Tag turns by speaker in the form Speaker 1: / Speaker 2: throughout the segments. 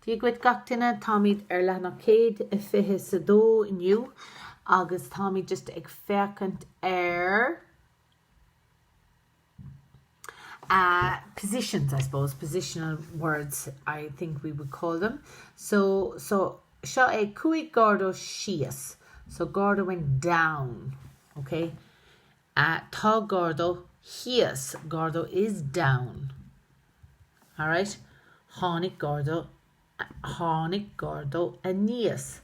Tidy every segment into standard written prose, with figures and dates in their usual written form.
Speaker 1: Díagwyd gachtainna táimid leathnach céad I fiche sa dó inniu agus táimid just ag feicint positions, I suppose, positional words, I think we would call them. So seo ag cúig gardo síos. So gardo went down, okay? Tá gardo híos. Gardo is down. All right? Hánig gardo aníos.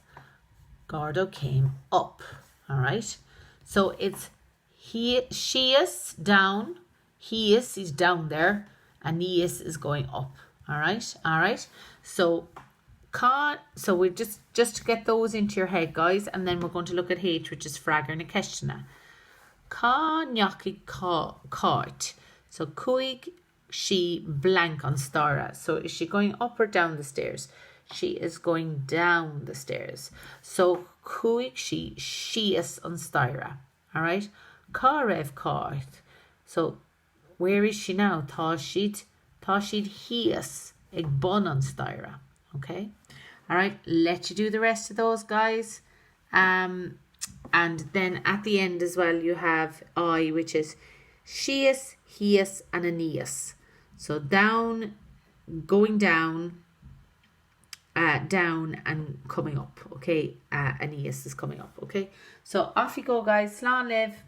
Speaker 1: Gardo came up. All right? So it's sheis down. Heis is down there. Aníos is going up. All right? All right? So we just to get those into your head, guys, and then we're going to look at H, which is freagair na ceisteanna. Cá neachig cart. So cúig she blank on Stara. So is she going up or down the stairs? She is going down the stairs. So cúig she is on Stara. All right? Cá raibh cart. So where is she now? Tá siad híos ag bun on Stara. Okay? All right, let you do the rest of those, guys. And then at the end as well, you have I, which is sheis, híos, and aníos. So down, going down, down and coming up. Okay, aníos is coming up. Okay, so off you go, guys. Slán live.